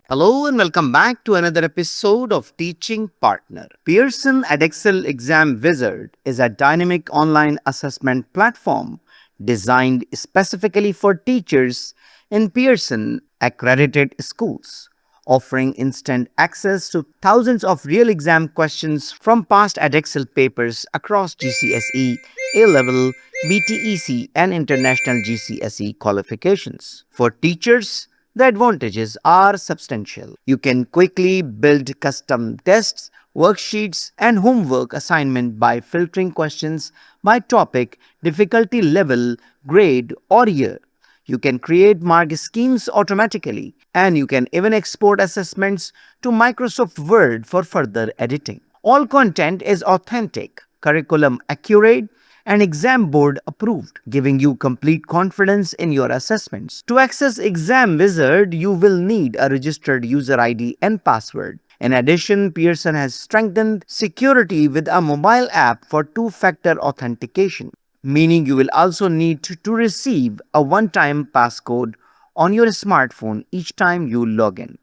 Hello and welcome back to another episode of Teaching Partner. Pearson Edexcel Exam Wizard is a dynamic online assessment platform designed specifically for teachers in Pearson accredited schools, offering instant access to thousands of real exam questions from past Edexcel papers across GCSE, A-level, BTEC and international GCSE qualifications. For teachers, the advantages are substantial. You can quickly build custom tests, worksheets, and homework assignment by filtering questions by topic, difficulty level, grade, or year. You can create mark schemes automatically, and you can even export assessments to Microsoft Word for further editing. All content is authentic, curriculum accurate, and exam board approved, giving you complete confidence in your assessments. To access Exam Wizard, you will need a registered user ID and password. In addition, Pearson has strengthened security with a mobile app for two-factor authentication, meaning you will also need to receive a one-time passcode on your smartphone each time you log in.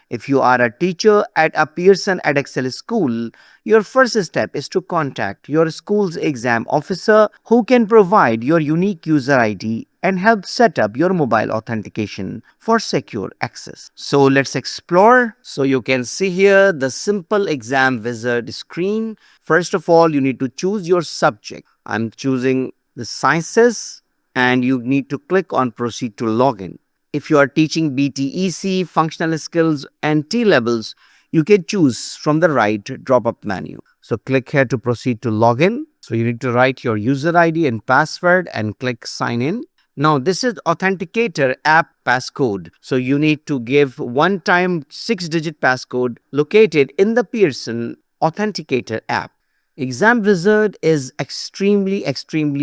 If you are a teacher at a Pearson Edexcel school, your first step is to contact your school's exam officer who can provide your unique user ID and help set up your mobile authentication for secure access. So let's explore. So you can see here the simple Exam Wizard screen. First of all, you need to choose your subject. I'm choosing the sciences and you need to click on proceed to login. If you are teaching BTEC, functional skills and T-levels, you can choose from the right drop-up menu. So click here to proceed to login. So you need to write your user ID and password and click sign in. Now this is Authenticator app passcode. So you need to give one-time 6-digit passcode located in the Pearson Authenticator app. Exam Wizard is extremely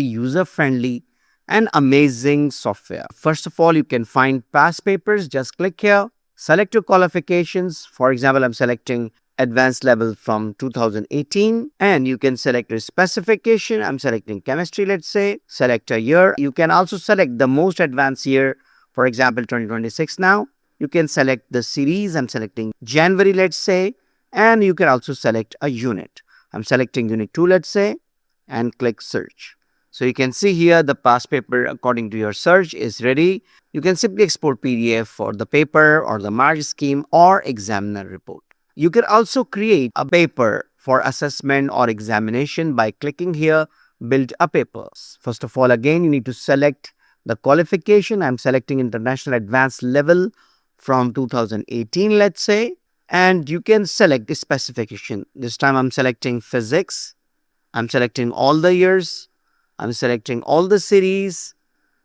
user-friendly and amazing software. First of all, you can find past papers. Just click here, select your qualifications. For example, I'm selecting advanced level from 2018 and you can select your specification. I'm selecting chemistry, let's say, select a year. You can also select the most advanced year, for example, 2026 now. You can select the series. I'm selecting January, let's say, and you can also select a unit. I'm selecting unit 2, let's say, and click search. So you can see here the past paper according to your search is ready. You can simply export PDF for the paper or the mark scheme or examiner report. You can also create a paper for assessment or examination by clicking here, build a paper. First of all, again, you need to select the qualification. I'm selecting international advanced level from 2018, let's say, and you can select the specification. This time I'm selecting physics. I'm selecting all the years. I'm selecting all the series.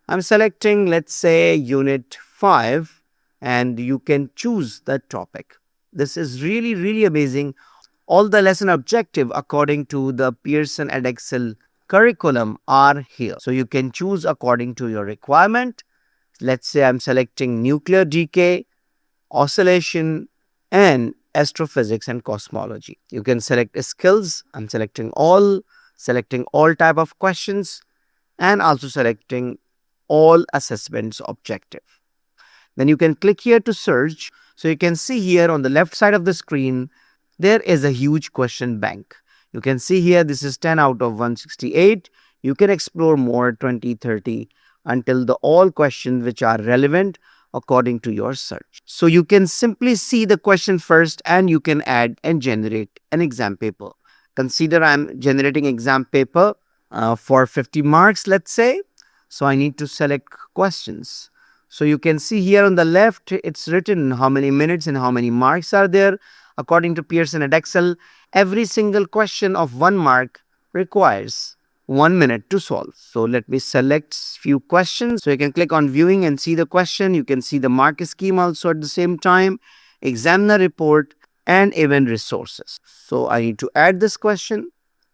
I'm selecting, let's say, unit 5 and you can choose the topic. This is really amazing. All the lesson objective according to the Pearson Edexcel curriculum are here. So you can choose according to your requirement. Let's say I'm selecting nuclear decay, oscillation and astrophysics and cosmology. You can select skills. I'm selecting all type of questions and also selecting all assessments objective. Then you can click here to search. So you can see here on the left side of the screen, there is a huge question bank. You can see here this is 10 out of 168. You can explore more 20, 30 until the all questions which are relevant according to your search. So you can simply see the question first and you can add and generate an exam paper. Consider I'm generating exam paper for 50 marks, let's say. So I need to select questions. So you can see here on the left, it's written how many minutes and how many marks are there. According to Pearson Edexcel, every single question of 1 mark requires 1 minute to solve. So let me select few questions. So you can click on viewing and see the question. You can see the mark scheme also at the same time, examiner report, and even resources. So I need to add this question.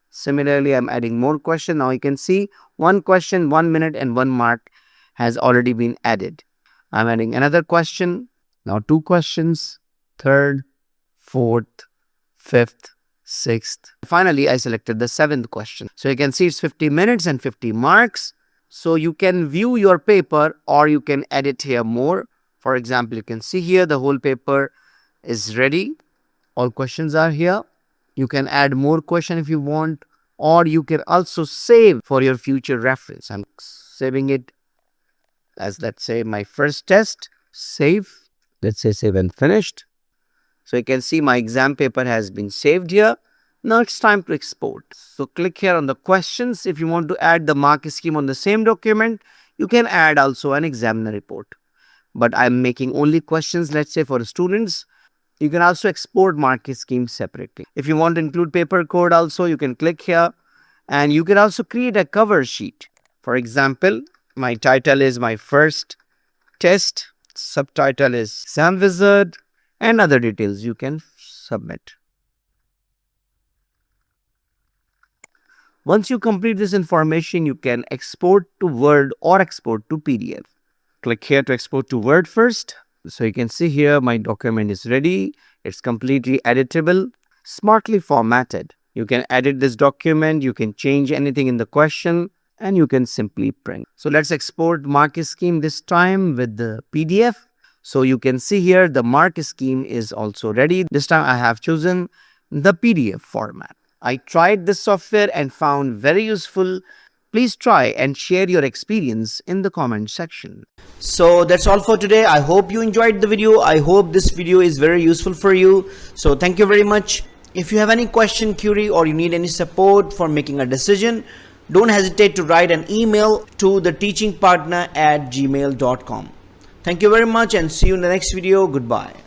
Similarly, I'm adding more question. Now you can see 1 question, 1 minute and 1 mark has already been added. I'm adding another question. Now 2 questions, 3rd, 4th, 5th, 6th. Finally, I selected the 7th question. So you can see it's 50 minutes and 50 marks. So you can view your paper or you can edit here more. For example, you can see here the whole paper. is ready. All questions are here. You can add more question if you want, or you can also save for your future reference. I'm saving it as, let's say, my first test. Save. Let's say save and finished. So you can see my exam paper has been saved here. Now it's time to export. So click here on the questions. If you want to add the mark scheme on the same document, you can add also an examiner report. But I'm making only questions, let's say, for students. You can also export mark scheme separately. If you want to include paper code also, you can click here, and you can also create a cover sheet. For example, my title is my first test, subtitle is Exam Wizard, and other details you can submit. Once you complete this information, you can export to Word or export to PDF. Click here to export to Word first. So you can see here my document is ready. It's completely editable, smartly formatted. You can edit this document, you can change anything in the question, and you can simply print. So let's export mark scheme this time with the PDF. So you can see here the mark scheme is also ready. This time I have chosen the PDF format. I tried this software and found very useful. Please try and share your experience in the comment section. So that's all for today. I hope you enjoyed the video. I hope this video is very useful for you. So thank you very much. If you have any question, query, or you need any support for making a decision, don't hesitate to write an email to theteachingpartner@gmail.com. Thank you very much and see you in the next video. Goodbye.